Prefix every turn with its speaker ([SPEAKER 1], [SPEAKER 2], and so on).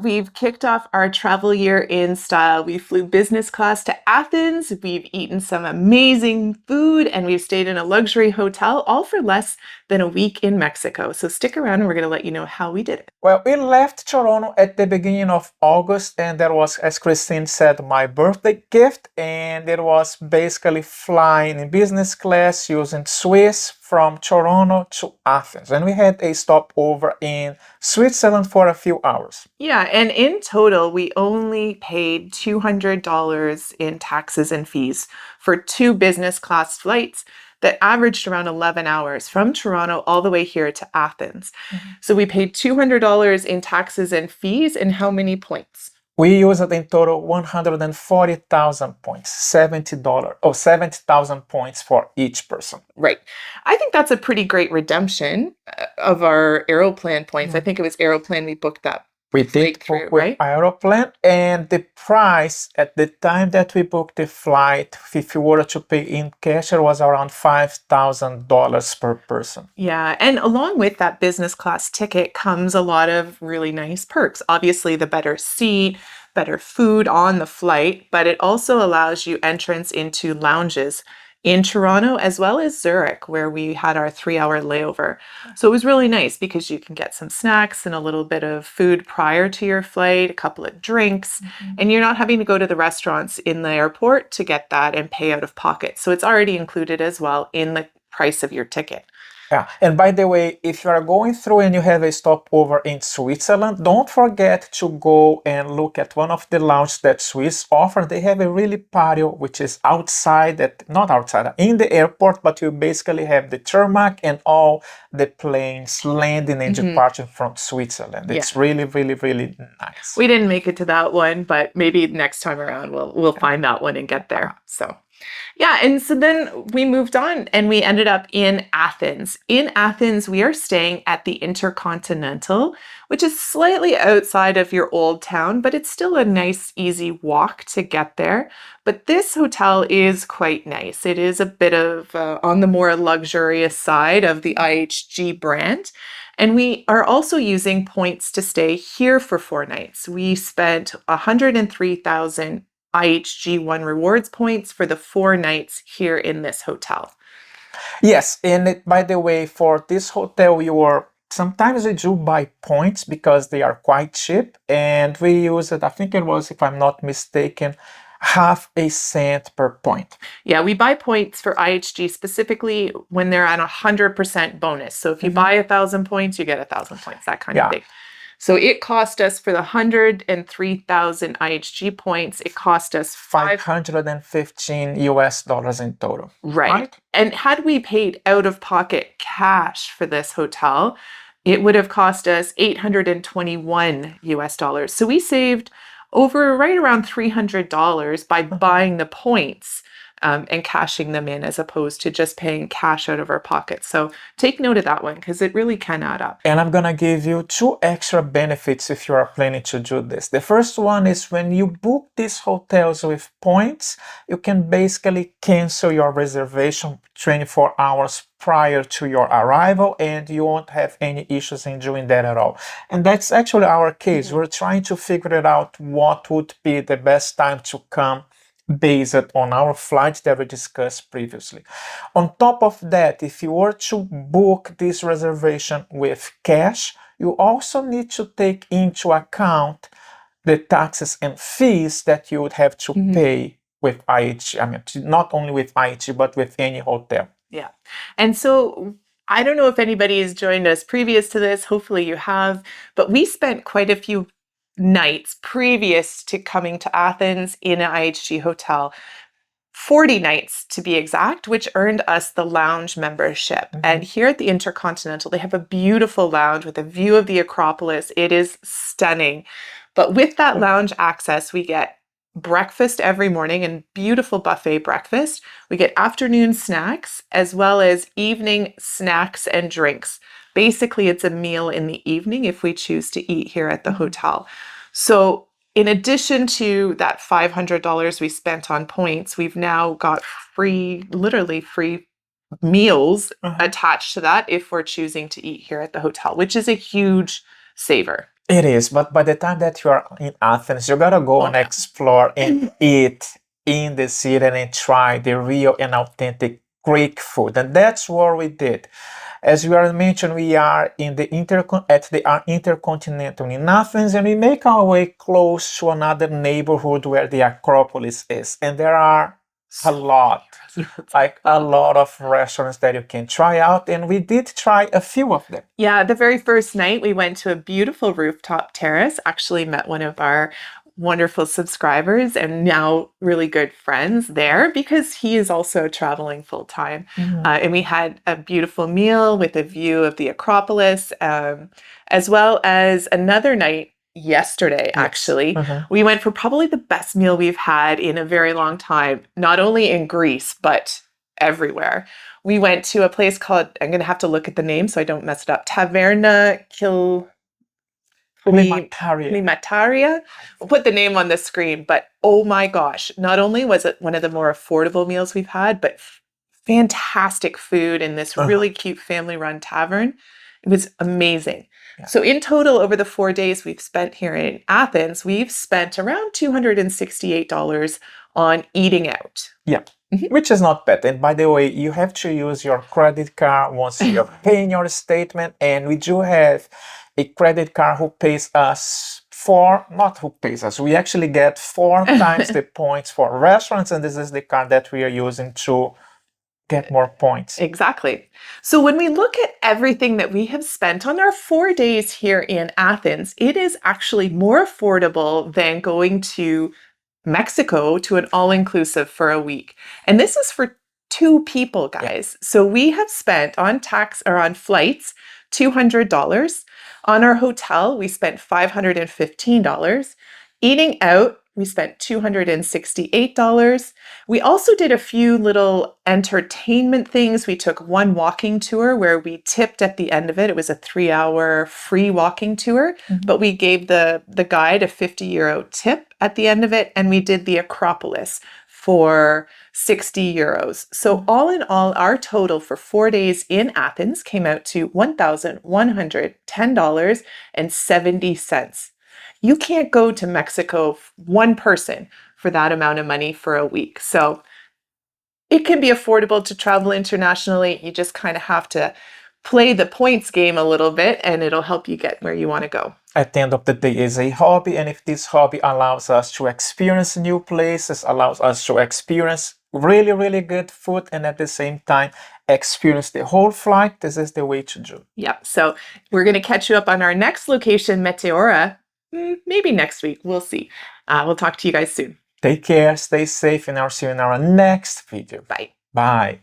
[SPEAKER 1] we've kicked off our travel year in style. We flew business class to Athens. We've eaten some amazing food and we've stayed in a luxury hotel, all for less than a week in Mexico. So stick around and we're going to let you know how we did it.
[SPEAKER 2] Well, we left Toronto at the beginning of August, and that was, as Christine said, my birthday gift. And it was basically flying in business class using Swiss from Toronto to Athens. And we had a stopover in Switzerland for a few hours.
[SPEAKER 1] Yeah, and in total, we only paid $200 in taxes and fees for two business class flights that averaged around 11 hours from Toronto all the way here to Athens. So we paid $200 in taxes and fees, and how many points?
[SPEAKER 2] We used in total 140,000 points, $70 or 70,000 points for each person.
[SPEAKER 1] Right. I think that's a pretty great redemption of our Aeroplan points. I think it was Aeroplan we booked that
[SPEAKER 2] We did
[SPEAKER 1] breakthrough,
[SPEAKER 2] book with
[SPEAKER 1] right?
[SPEAKER 2] Aeroplan, and the price at the time that we booked the flight, if you were to pay in cash, it was around $5,000 per person.
[SPEAKER 1] Yeah, and along with that business class ticket comes a lot of really nice perks. Obviously, the better seat, better food on the flight, but it also allows you entrance into lounges in Toronto as well as Zurich, where we had our 3-hour layover. So it was really nice because you can get some snacks and a little bit of food prior to your flight, a couple of drinks, and you're not having to go to the restaurants in the airport to get that and pay out of pocket. So it's already included as well in the price of your ticket.
[SPEAKER 2] Yeah, and by the way, if you are going through and you have a stopover in Switzerland, don't forget to go and look at one of the lounges that Swiss offer. They have a really patio, which is outside, not outside, in the airport, but you basically have the tarmac and all the planes landing and departing from Switzerland. It's really, really, really nice.
[SPEAKER 1] We didn't make it to that one, but maybe next time around we'll find that one and get there. So yeah, and so then we moved on and we ended up in Athens. In Athens, we are staying at the Intercontinental, which is slightly outside of your old town, but it's still a nice, easy walk to get there. But this hotel is quite nice. It is a bit of on the more luxurious side of the IHG brand. And we are also using points to stay here for 4 nights. We spent 103,000 IHG One Rewards points for the 4 nights here in this hotel.
[SPEAKER 2] Yes, and by the way, for this hotel, sometimes we do buy points because they are quite cheap, and we use it, I think it was, if I'm not mistaken, half a cent per point.
[SPEAKER 1] Yeah, we buy points for IHG specifically when they're at 100% bonus. So if you buy 1,000 points, you get 1,000 points, that kind of thing. So it cost us for the 103,000 IHG points, it cost us
[SPEAKER 2] $515 US in total.
[SPEAKER 1] Right. And had we paid out of pocket cash for this hotel, it would have cost us $821 US. So we saved over right around $300 by buying the points and cashing them in as opposed to just paying cash out of our pockets. So take note of that one because it really can add up.
[SPEAKER 2] And I'm gonna give you 2 extra benefits if you are planning to do this. The first one is when you book these hotels with points, you can basically cancel your reservation 24 hours prior to your arrival, and you won't have any issues in doing that at all. And that's actually our case. We're trying to figure it out what would be the best time to come based on our flights that we discussed previously. On top of that, if you were to book this reservation with cash, you also need to take into account the taxes and fees that you would have to pay with IHG. I mean, not only with IHG, but with any hotel.
[SPEAKER 1] Yeah. And so I don't know if anybody has joined us previous to this. Hopefully you have, but we spent quite a few nights previous to coming to Athens in an IHG hotel, 40 nights to be exact, which earned us the lounge membership. And here at the Intercontinental, they have a beautiful lounge with a view of the Acropolis. It is stunning. But with that lounge access, we get breakfast every morning and beautiful buffet breakfast. We get afternoon snacks as well as evening snacks and drinks. Basically, it's a meal in the evening if we choose to eat here at the hotel. So in addition to that $500 we spent on points, we've now got literally free meals attached to that if we're choosing to eat here at the hotel, which is a huge saver.
[SPEAKER 2] It is, but by the time that you are in Athens, you gotta go
[SPEAKER 1] Oh
[SPEAKER 2] and
[SPEAKER 1] yeah.
[SPEAKER 2] explore and eat in the city and try the real and authentic Greek food. And that's what we did. As we already mentioned, we are in the Intercontinental in Athens, and we make our way close to another neighborhood where the Acropolis is. And there are a lot, like a lot of restaurants that you can try out, and we did try a few of them.
[SPEAKER 1] Yeah, the very first night we went to a beautiful rooftop terrace, actually met one of our wonderful subscribers and now really good friends there because he is also traveling full time. And we had a beautiful meal with a view of the Acropolis, as well as another night yesterday,
[SPEAKER 2] Yes.
[SPEAKER 1] actually. We went for probably the best meal we've had in a very long time, not only in Greece, but everywhere. We went to a place called, I'm going to have to look at the name so I don't mess it up, Taverna
[SPEAKER 2] Climataria.
[SPEAKER 1] Climataria. We'll put the name on the screen, but oh my gosh, not only was it one of the more affordable meals we've had, but fantastic food in this really cute family-run tavern. It was amazing.
[SPEAKER 2] Yeah.
[SPEAKER 1] So in total, over the 4 days we've spent here in Athens, we've spent around $268 on eating out.
[SPEAKER 2] Yeah, which is not bad. And by the way, you have to use your credit card once you're paying your statement. And we do have a credit card who pays us not who pays us. We actually get 4 times the points for restaurants. And this is the card that we are using to get more points.
[SPEAKER 1] Exactly. So when we look at everything that we have spent on our 4 days here in Athens, it is actually more affordable than going to Mexico to an all-inclusive for a week. And this is for 2 people, guys. So we have spent on tax or on flights $200. On our hotel, we spent $515. Eating out, we spent $268. We also did a few little entertainment things. We took one walking tour where we tipped at the end of it. It was a 3-hour free walking tour, but we gave the guide a €50 tip at the end of it, and we did the Acropolis for €60. So all in all, our total for 4 days in Athens came out to $1,110.70. You can't go to Mexico, one person, for that amount of money for a week. So it can be affordable to travel internationally. You just kind of have to play the points game a little bit, and it'll help you get where you want to go.
[SPEAKER 2] At the end of the day, it's a hobby, and if this hobby allows us to experience new places, allows us to experience really, really good food, and at the same time experience the whole flight, this is the way to do.
[SPEAKER 1] Yeah, so we're going to catch you up on our next location, Meteora, maybe next week. We'll see. We'll talk to you guys soon.
[SPEAKER 2] Take care, stay safe, and I'll see you in our next video.
[SPEAKER 1] Bye.
[SPEAKER 2] Bye.